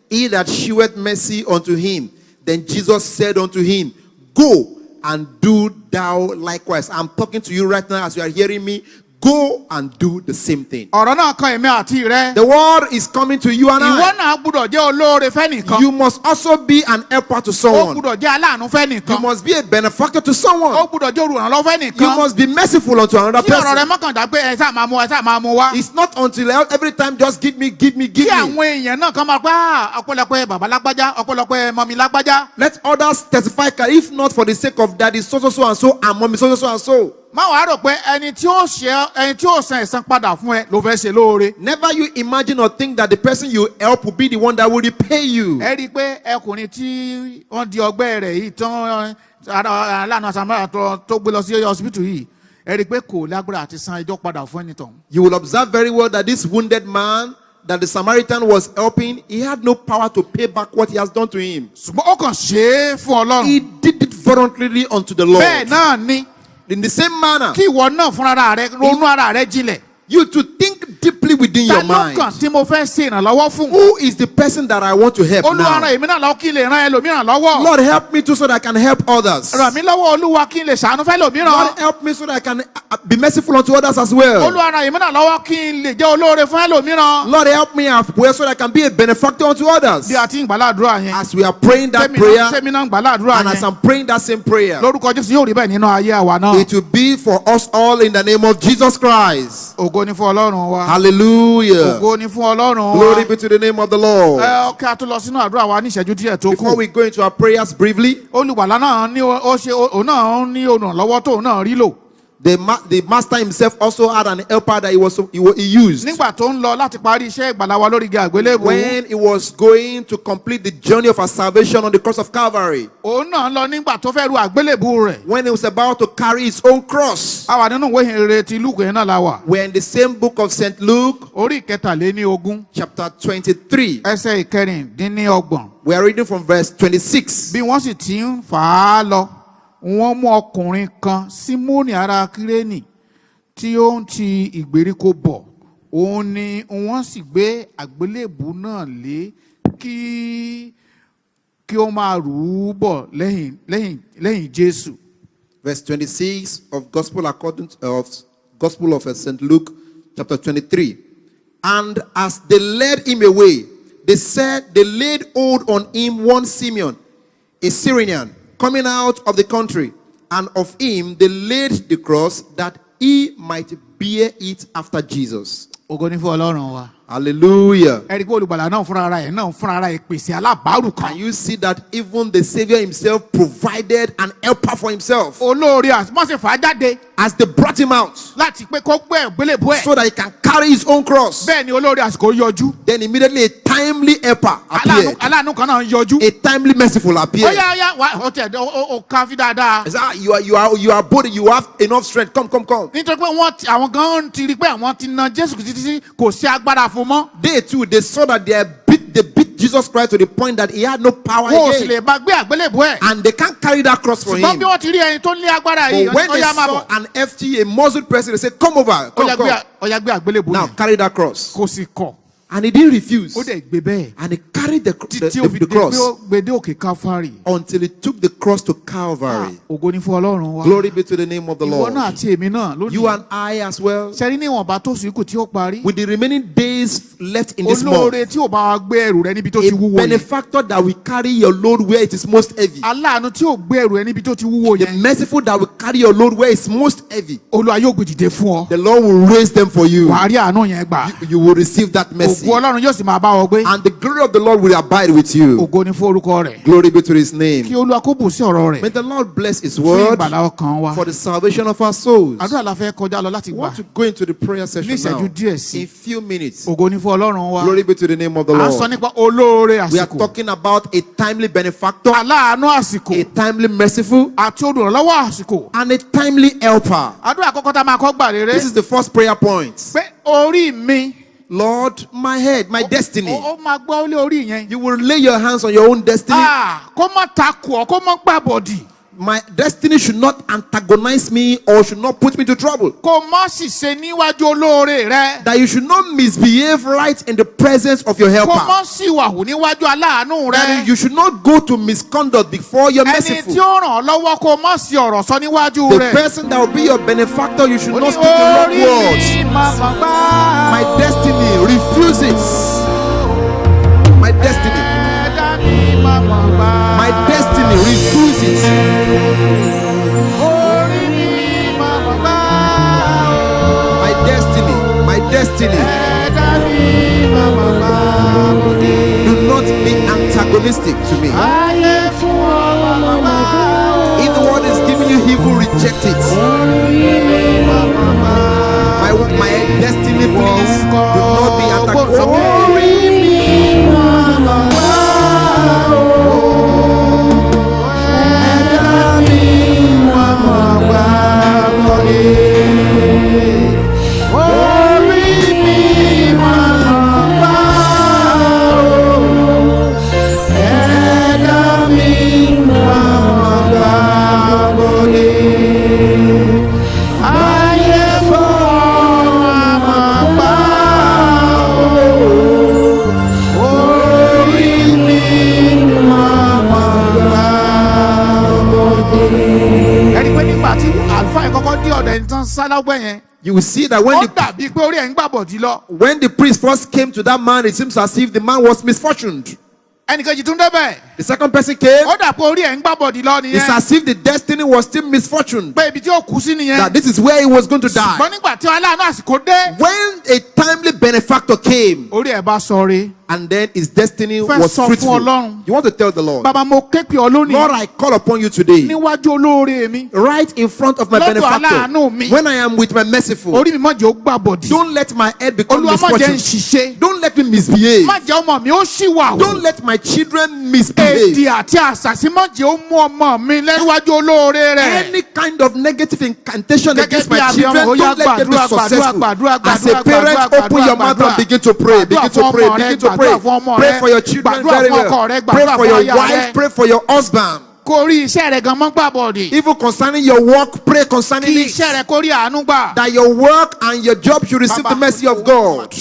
he that sheweth mercy unto him. Then Jesus said unto him, go and do thou likewise. I'm talking to you right now as you are hearing me. Go and do the same thing. Ọ̀rọ̀ náà kan èmi àti rẹ. The word is coming to you and Ìwọ I. náà gbúdọ̀ jẹ́ olóore fẹ́nìkan. You must also be an helper to Ó someone. gbúdọ̀ jẹ́ aláàánú fẹ́nìkan. You must be a benefactor to Ó someone. gbúdọ̀ jẹ́ olùrànlọ́wọ́ fẹ́nìkan. You must be merciful unto another Kí ọ̀rọ̀ rẹ person. mọ́kàndá pé ẹ sáà máa mú wá. It's not until every time just give me. Kí àwọn èèyàn náà kan máa pẹ́ ọ̀pọ̀lọpọ̀ bàbá lágbájá ọ̀pọ̀lọpọ̀ mọ́mí lágbájá. Let others testify, if not for the sake of daddy so and so and mommy so and so. Má wàá rò pé ẹni tí ó san ẹ̀san padà fún ẹ ló fẹ́ ṣe lóore. Never you imagine or think that the person you help will be the one that will repay you. Ẹ rí i pé ẹkùnrin tí wọ́n di ọgbẹ́ rẹ̀ yìí tán aláàánú àsàmúlà tó gbé lọ sí hospital yìí ẹ rí i pé kò lágbára àti san ẹjọ́ padà fún ẹni tán. You will observe very well that this wounded man that the Samaritan was helping, he had no power to pay back what he has done to him. Ṣùgbọ́n ó kàn ṣe é fún Ọlọ́run. He did it voluntarily unto the Lord. Bẹ́ẹ̀ náà ni. In the same manner, Kí ìwọ náà fúnra rẹ ronú ara rẹ jinlẹ̀. you to think deeply within your Ta ló mind. kàn tí mo fẹ́ ṣe ìrànlọ́wọ́ fún? Who is the person that I want to help Olúwa now? ràn èmi náà lọ́wọ́ kí n lè ran ẹlòmíràn lọ́wọ́. Lord, help me too so that I can help others. Ràn mí lọ́wọ́ Olúwa kí n lè ṣàánú fẹ́ lòmíràn. Lord, help me so that I can be merciful unto others as well. Olúwa ràn èmi náà lọ́wọ́ kí n lè jẹ́ olóore fún ẹlòmíràn. Lord, help me so that I can be a benefactor unto others. Bí a ti ń gbàládùra yẹn. As we are praying that prayer, Tẹ́mi náà ń gbàládùra and as yẹn. I'm praying that same prayer, Lórúkọ Jésù yóò rí bẹ́ẹ̀ nínú ayé àwa náà. it will be for us all in the name of Jesus Christ. Ògo ni fún Ọlọ́run wa. Hallelujah. Ògo ni fún Ọlọ́run wa. Glory be to the name of the Lord. Kí a tó lọ sínú àdúrà wa ní ìṣẹ́jú díẹ̀ tó Before kù. we go into our prayers briefly, Olùgbàlà náà ní òun náà ní olùrànlọ́wọ́ tóun náà rí lò. the master himself also had an helper that he used. Nígbà tó ń lọ láti parí iṣẹ́ ìgbàlà wa lórí igi àgbélébùú. When he was going to complete the journey of our salvation on the cross of Calvary, Òun náà lọ nígbà tó fẹ́ ru àgbélébùú rẹ̀. when he was about to carry his own cross, A wà nínú ìwé ìhìnrere ti Lúùkù yẹn náà la wà. we're in the same book of St. Luke, Orí ìkẹtàléníogún chapter 23. ẹsẹ̀ ìkẹrìndínlọ́gbọ̀n. We are reading from verse 26. Bí wọ́n sì ti ń fà á lọ, wọ́n mú ọkùnrin kan Símónì ará Kírénì tí ó ń ti ìgbèríko bọ̀. Òun ni wọ́n sì gbé àgbélébùú náà lé kí ó máa rù ú bọ̀ lẹ́yìn Jésù. Verse 26 of Gospel of St. Luke, chapter 23. And as they led him away, they laid hold on him one Simeon, a Syrian, coming out of the country, and of him they laid the cross that he might bear it after Jesus. Ògo ni fún Ọlọ́run wa. Hallelujah. Ẹ̀rí pé olùgbàlà náà fúnra ara ẹ̀ náà fúnra ara ẹ̀ pèsè alábàárù kan. Can you see that even the Savior himself provided an helper for himself Olóore àmọ́sẹ̀ fà á jáde as they brought him out láti pé kó gbé ìgbélébùú ẹ̀. so that he can carry his own cross? Bẹ́ẹ̀ ni olóore àsìkò yọjú. Then immediately a timely helper appeared. Aláàánú kan náà yọjú. A timely merciful appeared. Óyá wá ó ká fi dáadáa. He said, you are bold, you have enough strength. Come. Nítorí pé àwọn gan ti rí pé àwọn ti na Jésù títí kò sí agbára fún mọ́. They too, they saw that they beat Jesus Christ to the point that he had no power Wọ́n ò sì again. lè bá gbé àgbélébùú ẹ̀. And they can't carry that cross for Ṣùgbọ́n him. bí wọ́n ti rí ẹni tó ní agbára yìí, But when they óyá máa saw bọ̀. an FT, a muzzled person, they said, come over, come. Óyá gbé àgbélébùú Now yẹn. carry that cross. Kò sì kọ̀. And he didn't refuse. Ó dẹ̀ gbé bẹ́ẹ̀. And he carried the Títí ó fi dé cross gbé dé òkè Káfárì. until he took the cross to Calvary. Ògo ni fún Ọlọ́run wa. Glory be to the name of the Ìwọ Lord. náà àti èmi náà You lónìí. and I as well. Ṣẹ́rí níwọ̀nba tó sì kù tí ó parí. With the remaining days left in this month, Olóore tí ò bá wa gbé ẹrù rẹ níbi tó ti a wúwo yẹn. benefactor that will carry your load where it is most heavy. Aláàánú tí ò gbé ẹrù rẹ níbi tó ti wúwo The yẹn. merciful that will carry your load where it's most heavy. Olúwa yóò gbé dìde fún ọ. The Lord will raise them for you. Wàá rí àánú yẹn gbà. You will receive that mercy. Ògo Ọlọ́run yóò sì máa bá ọ gbé. And the glory of the Lord will abide with you. Ògo ni fún orúkọ rẹ̀. Glory be to his name. Kí Olúwa kó bù sí ọ̀rọ̀ May rẹ̀. the Lord bless his Fún word ìgbàlá ọkàn wa. for the salvation of our souls. Àdúrà la fẹ́ kọjá lọ láti We gbà. want to go into the prayer session Ní ìṣẹ́jú now. díẹ̀ sí. In few minutes. Ògo ni fún Ọlọ́run wa. Glory be to the name of the À ń sọ Lord. nípa olóore We are àsìkò. talking about a timely benefactor, Aláàánú àsìkò. a timely merciful, Àti olùrànlọ́wọ́ àsìkò. and a timely helper. Àdúrà àkọ́kọ́ tá a máa kọ́ gbà rere. This is the first prayer point. Pé orí mi. Lord, my head, my destiny. Ó máa gbọ́ lé orí yẹn. You will lay your hands on your own destiny. Kó má takò ọ́, kó má gbàbọ̀dì. My destiny should not antagonize me or should not put me to trouble. Kó má sì ṣe níwájú olóore rẹ. That you should not misbehave right in the presence of your Kó helper. má sì wàhù níwájú aláàánú That rẹ. you should not go to misconduct before your Ẹni merciful. tí ó ràn ọ́ lọ́wọ́ kó má sì ọ̀rọ̀ sọ níwájú The rẹ̀. person that will be your benefactor, you should Ó not ní speak the wrong orí words. mi máa mà gbá. My destiny refuses. My destiny. Ẹ̀dá mi máa mà gbá. My destiny refuses. Orí mi máa mà gbá. My destiny. My destiny. Ẹ̀dá mi máa mà gbá. Do not be antagonistic to me. Ayé fún ọ máa mà gbá. If the one is giving you evil, reject it. My destiny, please. Do not be antagonistic. You will see that when the priest first came to that man, it seems as if the man was misfortuned. The second person came. It's as if the destiny was still misfortuned. That this is where he was going to die. When a timely benefactor came, and then his destiny was fruitful. You want to tell the Lord, Lord, I call upon you today, right in front of my benefactor, when I am with my merciful. Don't let my head become misfortune. Don't let me misbehave. Don't let my children misbehave. Any kind of negative incantation against my children, don't let them be successful. As a parent, open your mouth and begin to pray. Begin to pray. Begin to pray. Pray for your children very well. Pray for your wife. Pray for your husband. Even concerning your work, pray concerning it. That your work and your job should receive the mercy of God.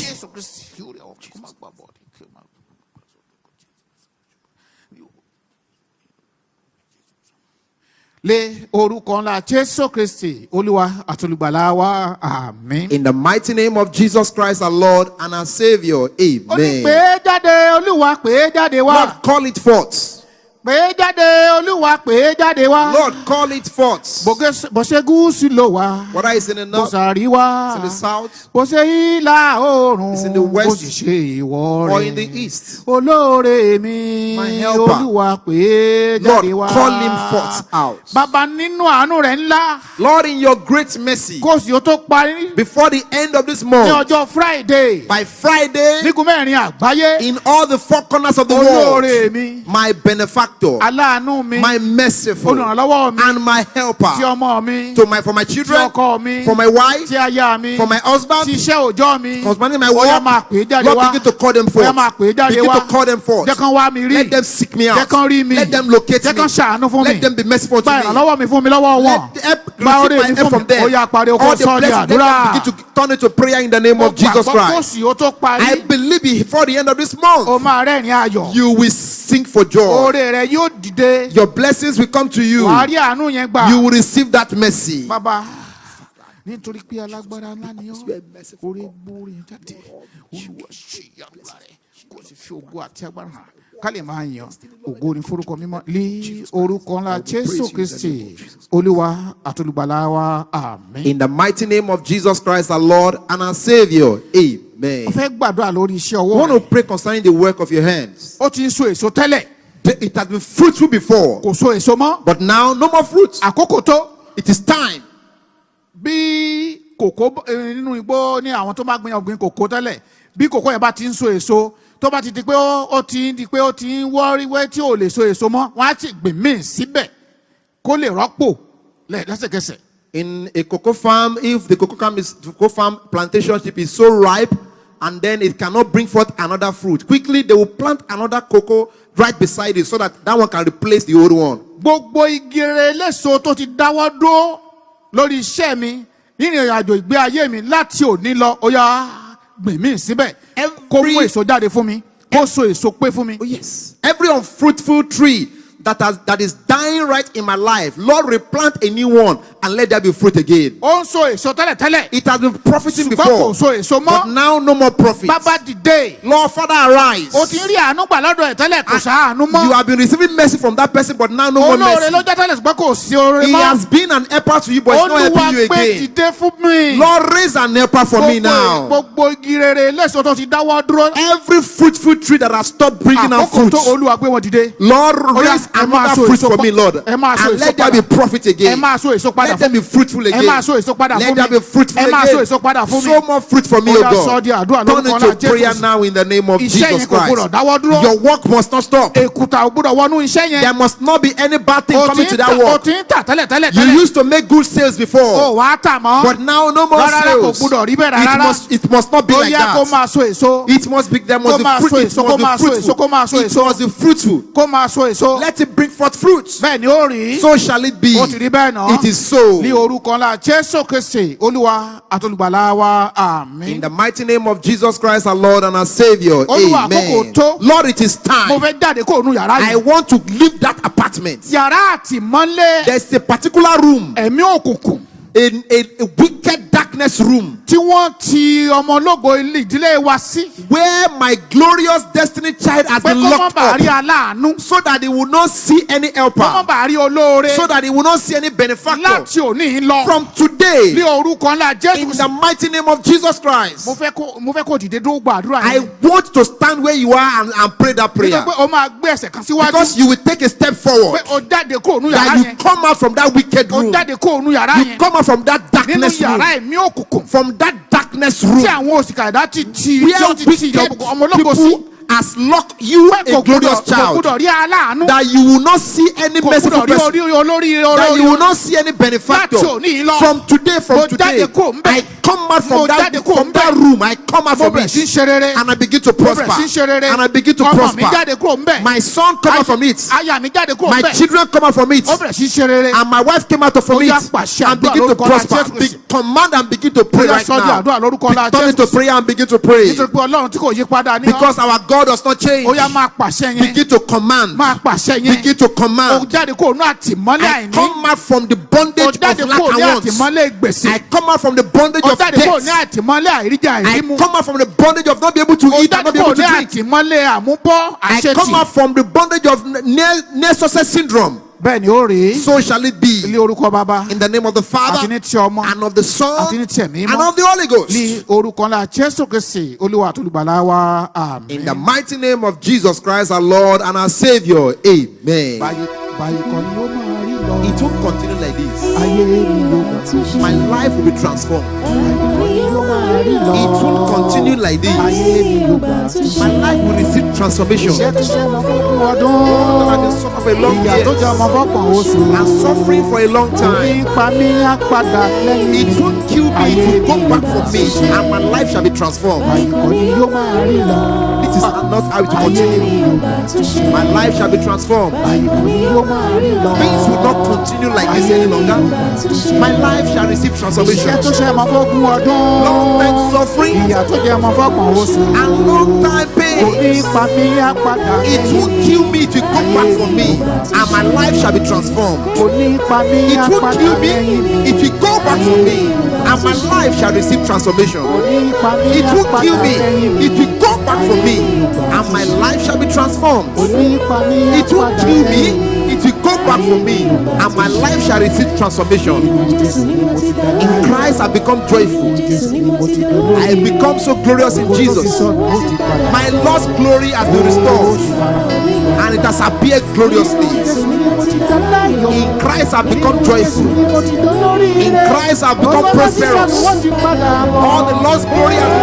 In the mighty name of Jesus Christ, our Lord and our Savior. Amen. Lord, call it forth. pè jáde olúwa pè jáde wá. Lord, call it forth. bó ṣe gúúsù ló wà. Whether it's in the bó north, ṣàríwá. it's in the south, bó ṣe ìlà oòrùn. it's in the west, bó sì ṣe ìwọ̀ rẹ̀. or in the east. olóore mi. My helper. olúwa pè jáde wá. Lord, call him forth out. bàbá nínú àánú rẹ̀ ńlá. Lord, in your great mercy, kó sì ó tó parí. before the end of this ní month, ọjọ́ Friday. by Friday, nígun mẹ́rin àgbáyé. in all the four corners of the world, olóore mi. my benefactor, aláàánú mi. my merciful, olùrànlọ́wọ́ mi. and my ti helper, ọmọ mi. for my ti children, ọkọ mi. for my wife, ti aya mi. for my husband, ti iṣẹ́ òòjọ́ mi. concerning my ó yá work. máa pè é jáde Lord, wá. begin to call them ó forth. yá máa pè é jáde Begin wá. to call them forth. jẹ́ kán wá mi rí. Let them seek me jẹ́ out. kán rí mi. Let them locate jẹ́ me. kán ṣàánú fún mi. Let them be merciful to gba me. ìrànlọ́wọ́ mi fún mi lọ́wọ́ wọn. Let them gba orí receive mi my help fún from mi. them. ó yá pariwo kó All the sọ di blessings, let àdúrà. them begin to turn into prayer in the name of Jesus ó gbàgbọ́ kó Christ. sì ó tó parí. I believe before the end of this ó month, máa rẹ́rìn ayọ̀. you will sing for joy. oore rẹ yóò dìde. Your blessings will come to you. wàá rí àánú yẹn gbà. You will receive that mercy. bàbá nítorí pé alágbára ńlá ni ọ́ orí gbórí jáde olúwa ṣe ìyanu rẹ̀ kò sì fi ògo àti agbára hàn ká lè máa yàn ògo ní forúkọ mímọ́ lé orúkọ ńlá Jésù Kristi olúwa àtolùgbàlà wa àmín. In the mighty name of Jesus Christ, our Lord and our Savior. Amen. mo fẹ́ gbàdúrà lórí iṣẹ́ I ọwọ́ want to rẹ̀. pray concerning the work of your hands. ó ti ń so èso tẹ́lẹ̀ It has been fruitful before, kò so èso mọ́ but now no more fruit. àkókò tó It is time. bí kòkó nínú igbó ní àwọn tó bá gbin ọ̀gbìn kòkó tẹ́lẹ̀ bí kòkó yẹn bá ti ń so èso tó bá ti di pé ó ti ń wọ́ríwẹ́ tí ò lè so èso mọ́ wọ́n á ti gbìn míì síbẹ̀ kó lè rọ́pò lẹ́sẹ̀kẹsẹ̀. In a cocoa farm, if the cocoa farm plantationship is so ripe and then it cannot bring forth another fruit, quickly they will plant another cocoa right beside it so that one can replace the old one. gbogbo igi rere eléso tó ti dáwọ́ dúró lórí iṣẹ́ mi nínú ìrìnàjò ìgbé ayé mi láti òní lọ ó yá gbìn míì síbẹ̀ kó mú èso jáde fún mi kó so èso pé fún mi. Oh yes. Every unfruitful tree that is dying right in my life, Lord, replant a new one and let there be fruit again. ó ń so èso tẹ́lẹ̀tẹ́lẹ̀. It has been profiting ṣùgbọ́n before, kò so èso but mọ́. now no more profit. bàbá dìde. Lord, Father, arise. o ti ń rí àánú gbà lọ́dọ̀ ẹ̀ tẹ́lẹ̀ kò ṣàánú mọ́. You have been receiving mercy from that person, but now no more olóore mercy. ló jẹ́ tẹ́lẹ̀ ṣùgbọ́n kò sí oore He mọ́. has been an helper to you, but he's not olúwa helping you pé again. dìde fún mi. Lord, raise an helper for me now. gbogbo igi rere léso tó ti dáwọ́ dúró. Every fruitful tree that has stopped bringing out àkókò fruit, tó olúwa gbé wọn dìde. Lord, Ó yá, raise ẹ máa another so fruit èso for me, Lord, ẹ máa so and èso let there padà. be profit ẹ again. máa so èso padà Let them fún be mi. fruitful ẹ again. máa so èso padà Let fún there be mi. fruitful ẹ máa so again. èso padà fún mi. So more fruit for me, Ó O yá, sọ di àdúrà God. Turn lórúkọ ńlá into prayer Jésù. now in the name of iṣẹ́ Jesus yẹn kò gbọdọ̀ Christ. dáwọ́ dúró. Your work must not stop. èkúta ò gbọdọ̀ wọnú iṣẹ́ yẹn. There must not be any bad thing o coming to that o work. ti ń tà tẹ́lẹ̀ You used to make good sales o before, wà á tà mọ́. but now no more rárá kò sales. gbọdọ̀ rí bẹ́ẹ̀ rárá. It must not be ó like yá kó that. máa so èso. It must be, there Kó must máa be so fruit. It èso, kó máa must so be èso, kó máa so fruitful. It èso. must be fruitful. kó máa so èso. Let it bring forth fruit. bẹ́ẹ̀ ni ó rí. So shall it be. ó ti rí bẹ́ẹ̀ náà. It is so. ní orúkọ ńlá Jésù Kristi olúwa àtolùgbàlà wa In àmín. the mighty name of Jesus Christ, our Lord and our Savior. Olúwa, Amen. àkókò tó. Lord, it is mo time. fẹ́ jáde kó nu yàrá I yìí. want to leave that apartment. yàrá àtìmọ́lé There's a particular room, ẹ̀mí òkùnkùn a wicked darkness room, tí wọ́n ti ọmọ ológo ìdílé wa sí. where my glorious destiny child has pé been kó má locked bàa rí up, aláàánú. so that he will not see any kó má helper, bàa rí olóore. so that he will not see any benefactor. láti òní lọ. From today, ní orúkọ ńlá Jésù in Kristi. the mighty name of Jesus Christ, mo fẹ́ kó dìde dúró gbàdúrà I yẹn. want to stand where you are and pray that prayer, nítorí pé o máa gbé ẹsẹ̀ kan síwájú. because you will take a step forward, pé o jáde kó nu yàrá that you yẹn. come out from that wicked o room, jáde kó nu yàrá you yẹn. come out from that nínú darkness room, yàrá ẹ̀mí òkùnkùn. from that darkness room, tí àwọn òṣìkà ẹ̀dá ti tí where ó ti ti wicked ọmọ ológo sí. people has locked you, pé a glorious kò child, gbúdọ̀ rí aláàánú. that you will not see any kò merciful gbúdọ̀ rí person, olórí that you will not see any benefactor. láti òní lọ. From today, Mo from today, jáde kúrò ńbẹ̀. I come out Mo from that, jáde kúrò from ńbẹ̀. that room. I come out mo from bẹ̀rẹ̀ sí í it, ṣe rere. and I begin to mo bẹ̀rẹ̀ sí í prosper, ṣe rere. and I begin to ọmọ mi prosper. jáde kúrò ńbẹ̀. My son come out from it, aya mi jáde kúrò my ńbẹ̀. children come out from it, ó bẹ̀rẹ̀ sí í ṣe rere. and my wife came out from Ó it, yá, pàṣẹ and àdúrà begin to lórúkọ ńlá prosper. Jésù Kristi. Command and begin to pray Ó yá, right sọ di now. àdúrà lórúkọ ńlá Turn Jésù into Kristi. prayer and begin to pray, nítorí pé ọlọ́run tí kò yí padà ní ọ́. because our God God does not change. Begin to command. Begin to command. I come out from the bondage of lack and wants. I come out from the bondage of debt. I come out from the bondage of not being able to eat and not be able to drink. I come out from the bondage of near success syndrome. So shall it be. In the name of the Father, and of the Son, and of the Holy Ghost. In the mighty name of Jesus Christ, our Lord and our Savior. Amen. It won't continue like this. My life will be transformed. It won't continue like this. My life will receive transformation. I've been suffering for a long time and suffering for a long time. It won't kill me. It will go back from me, and my life shall be transformed. This is not how it will continue. My life shall be transformed. Things will not continue like this any longer. My life shall receive transformation. Long time suffering and long time pain. It won't kill me, it will come back from me, and my life shall be transformed. It won't kill me, it will go back from me, and my life shall receive transformation. It won't kill me, it will go back from me, and my life shall be transformed. It won't kill me, it will go back from me, and my life shall receive transformation. In Christ I become joyful. I become so glorious in Jesus. My lost glory has been restored, and it has appeared gloriously. In Christ I become joyful. In Christ I become prosperous. All the lost glory has been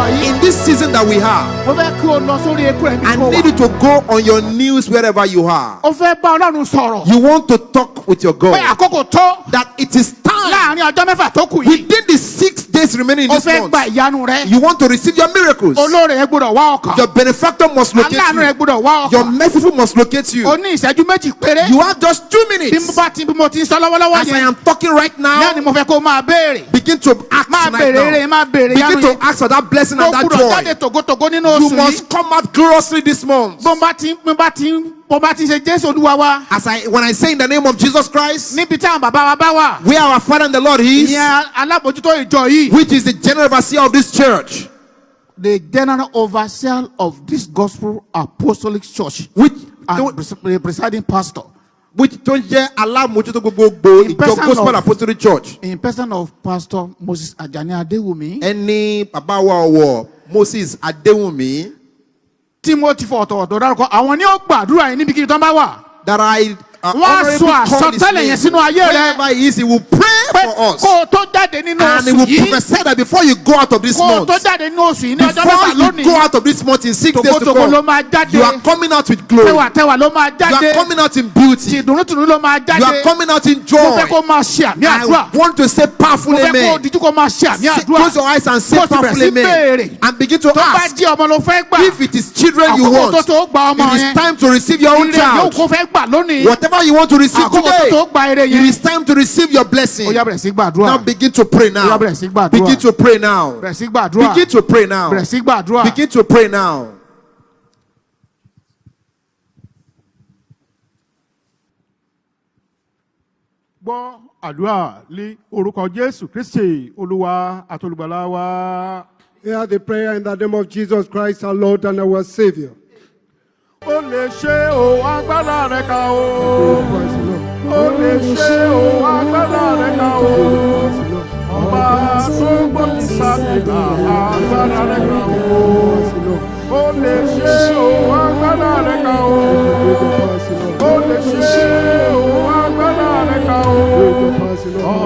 in this season that we have, I need you to go on your knees wherever you are. You want to talk with your God that it is time within the 6 days remaining in this month. You want to receive your miracles. Your benefactor must locate you. Your merciful must locate you. You have just 2 minutes. As I am talking right now, begin to ask right now. Begin to ask for that blessing and that joy. You must come out gloriously this month. When I say in the name of Jesus Christ, where our Father and the Lord is, which is the general overseer of this church, the general overseer of this gospel apostolic church, which the presiding pastor, gospel apostolic church, in person of Pastor Moses Ajani Adewumi, any Babawa Moses Adewumi, Timothy that I wherever he is, he will pray for us, and he will prophesy that before you go out of this month, before you go out of this month in 6 days to come, you are coming out with glory, you are coming out in beauty, you are coming out in joy. I want to say powerful amen. Close your eyes and say powerful amen, and begin to ask if it is children you want. It is time to receive your own child. Whatever you want to receive today, it is time to receive your blessing. Now begin to pray now. Begin to pray now. Begin to pray now. Begin to pray now. Gbọ́ àdúrà lé orúkọ Jésù Kristi Olúwa àtolùgbàlà wa. Hear the prayer in the name of Jesus Christ, our Lord and our Savior. Ó lè ṣe o agbára rẹ̀ ká o. Ó lè ṣe o agbára rẹ̀ ká o. Ọba tó gbóni sátìlà agbára rẹ̀ ká o. Ó lè ṣe o agbára rẹ̀ ká o. Ó lè ṣe o agbára rẹ̀ ká o.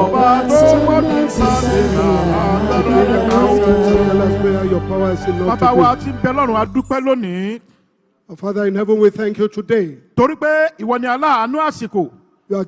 Ọba tó gbóni sátìlà agbára rẹ̀ ká o. Bàbá wa tí ń bẹ lọ́run a dúpẹ́ lónìí. Father in heaven, we thank you today. Torí pé ìwọ ni aláàánú àsìkò.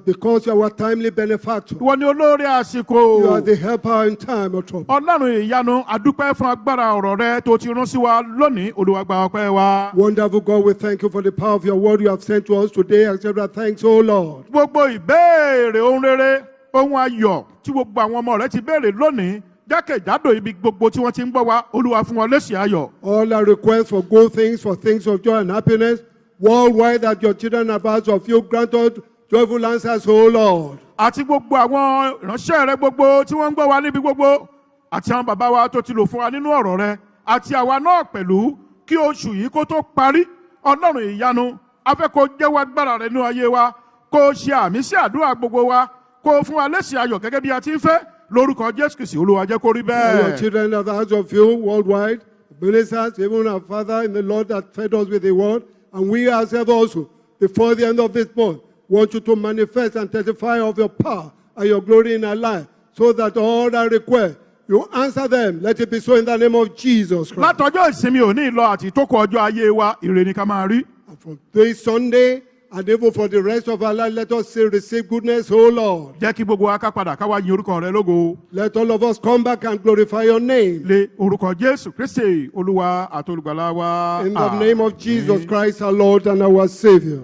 Because you are our timely benefactor. Ìwọ ni olóore àsìkò. You are the helper in time of trouble. Ọlọ́run ìyanu a dúpẹ́ fún agbára ọ̀rọ̀ rẹ tó ti rán sí wa lónìí. Olúwa gba ọpẹ́ wa. Wonderful God, we thank you for the power of your word you have sent to us today. Accept our thanks, O Lord. Gbogbo ìbéèrè ohun rere ohun ayọ̀ tí gbogbo àwọn ọmọ rẹ ti béèrè lónìí jákèjádò ibi gbogbo tí wọ́n ti ń gbọ́ wa Olúwa fún wọn lésì ayọ̀. All our requests for good things, for things of joy and happiness, worldwide that your children have asked of you, grant us joyful answers, O Lord. Àti gbogbo àwọn ìránṣẹ́ rẹ gbogbo tí wọ́n ń gbọ́ wa níbi gbogbo àti àwọn bàbá wa tó ti lò fún wa nínú ọ̀rọ̀ rẹ àti àwa náà pẹ̀lú kí oṣù yìí kó tó parí Ọlọ́run ìyanu a fẹ́ kó jẹ́wọ́ agbára rẹ nínú ayé wa kó ṣe àmì sí àdúrà gbogbo wa kó fún wa lésì ayọ̀ gẹ́gẹ́ bí a ti ń fẹ́ lórúkọ Jésù Kristi Olúwa jẹ́ kó rí bẹ́ẹ̀. Your children have asked of you worldwide, ministers, even our Father in the Lord that fed us with the word, and we ourselves also, before the end of this month, want you to manifest and testify of your power and your glory in our life, so that all our requests, you answer them. Let it be so in the name of Jesus Christ. Látọjọ́ ìsinmi òní lọ àti ìtókò ọjọ́ ayé wa ire ni ká máa rí. And from this Sunday, and even for the rest of our life, let us say, receive goodness, O Lord. Jẹ́ kí gbogbo wa ká padà ká wá yin orúkọ rẹ lógo. Let all of us come back and glorify your name. Lé orúkọ Jésù Kristi Olúwa àti olùgbàlà wa. In the name of Jesus Christ, our Lord and our Savior.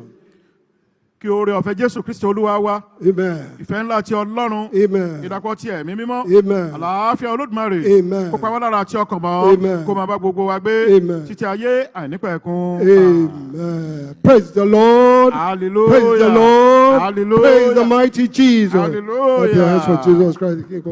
Kí oore ọ̀fẹ́ Jésù Kristi Olúwa wa. Amen. Ìfẹ́ ńlá ti Ọlọ́run. Amen. Ìdàpọ̀ ti Ẹ̀mí Mímọ́. Amen. Àlàáfíà Olódùmarè. Amen. Kó pa wá lára àti ọkàn mọ́. Amen. Kó máa bá gbogbo wa gbé. Amen. Títí ayé àìnípẹ̀kun. Amen. Praise the Lord. Hallelujah. Praise the Lord. Hallelujah. Praise the mighty Jesus. Hallelujah. Let your hands for Jesus Christ, the King of